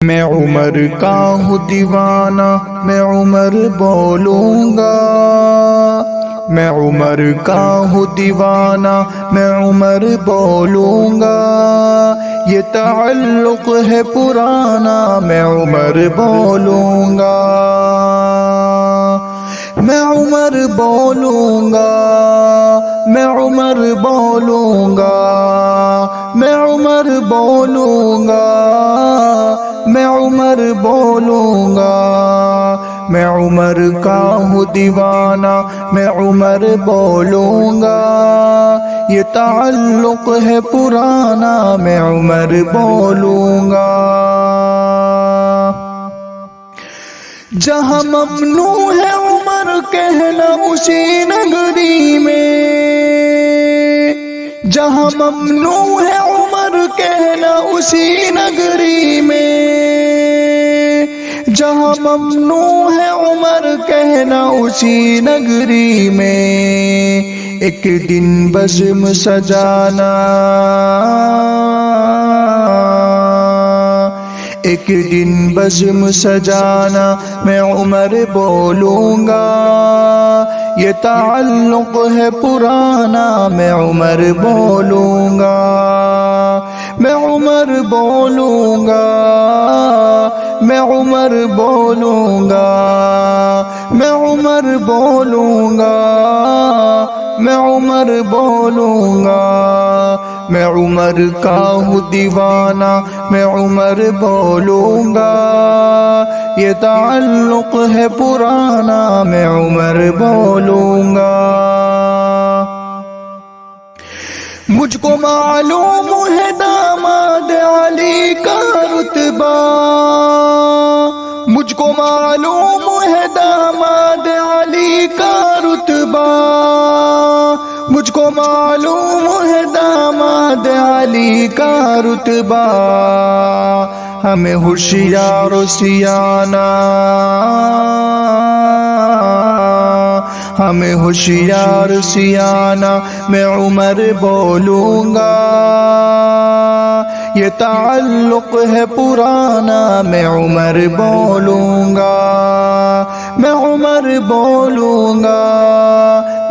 میں عمر کا ہوں دیوانہ، میں عمر بولوں گا، میں عمر کا ہوں دیوانہ، میں عمر بولوں گا، یہ تعلق ہے پرانا، میں عمر بولوں گا، میں عمر بولوں گا، میں عمر بولوں گا، میں عمر بولوں گا، میں عمر بولوں گا، میں عمر کا ہوں دیوانہ، میں عمر بولوں گا، یہ تعلق ہے پرانا، میں عمر بولوں گا، جہاں ممنوع ہے عمر کہنا اسی نگری میں، جہاں ممنوع ہے عمر کہنا اسی نگری میں، جہاں ممنوع ہے عمر کہنا اسی نگری میں، ایک دن بزم سجانا، ایک دن بزم سجانا، میں عمر بولوں گا، یہ تعلق ہے پرانا، میں عمر بولوں گا، میں عمر بولوں گا، میں عمر بولوں گا، میں عمر بولوں گا، میں عمر بولوں گا، میں عمر کا ہوں دیوانہ، میں عمر بولوں گا، یہ تعلق ہے پرانا، میں عمر بولوں گا، مجھ کو معلوم ہے داماد علی کا رتبہ، مجھ کو معلوم ہے داماد علی کا رتبہ، مجھ کو معلوم ہے داماد علی کا رتبہ، ہمیں ہوشیار و سیانہ، ہمیں ہوشیار سیانہ، میں عمر بولوں گا، یہ تعلق ہے پرانا، میں عمر بولوں گا، میں عمر بولوں گا،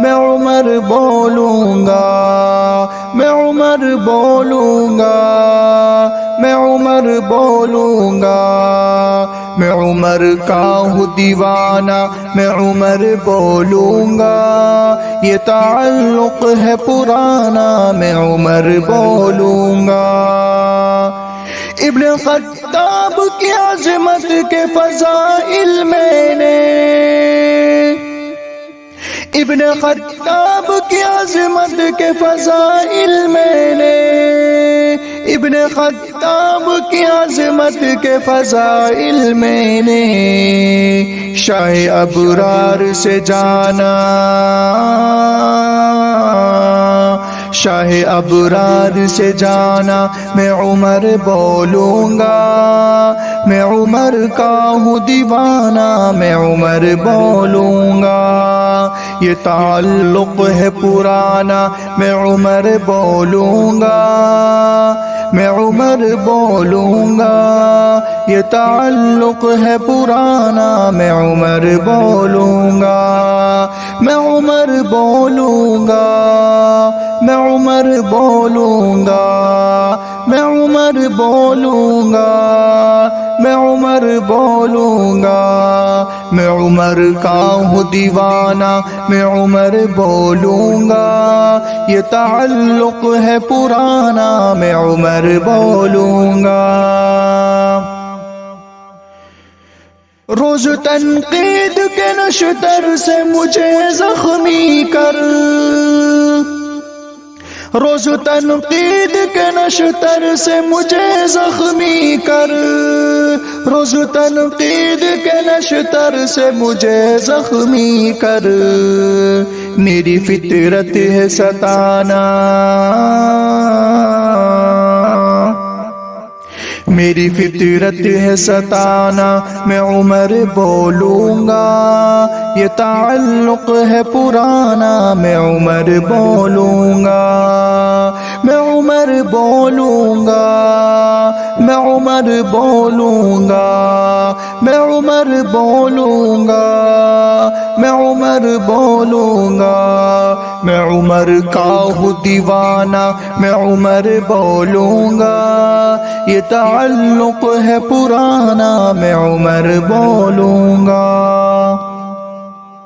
میں عمر بولوں گا، میں عمر بولوں گا، میں عمر بولوں گا، میں عمر کا ہوں دیوانہ، میں عمر بولوں گا، یہ تعلق ہے پرانا، میں عمر بولوں گا، ابن خطاب کی عظمت کے فضائل میں نے، ابن خطاب کی عظمت کے فضائل میں نے، ابن خطاب کی عظمت کے فضائل میں نے، شاہ ابرار سے جانا، شاہ ابرار سے جانا، میں عمر بولوں گا، میں عمر کا ہوں دیوانہ، میں عمر بولوں گا، یہ تعلق ہے پرانا، میں عمر بولوں گا، میں عمر بولوں گا، یہ تعلق ہے پرانا، میں عمر بولوں گا، میں عمر بولوں گا، میں عمر بولوں گا، میں عمر بولوں گا، میں عمر بولوں گا، میں عمر کا ہوں دیوانہ، میں عمر بولوں گا، یہ تعلق ہے پرانا، میں عمر بولوں گا، روز تنقید کے نشتر سے مجھے زخمی کر، روز تنقید کے نشتر سے مجھے زخمی کر، روز تنقید کے نشتر سے مجھے زخمی کر، میری فطرت ہے ستانا، میری فطرت ہے ستانا، میں عمر بولوں گا، یہ تعلق ہے پرانا، میں عمر بولوں گا، میں عمر بولوں گا، میں عمر بولوں گا، میں عمر بولوں گا، میں عمر بولوں گا، میں عمر کا ہوں دیوانہ، میں عمر بولوں گا، یہ تعلق ہے پرانا، میں عمر بولوں گا۔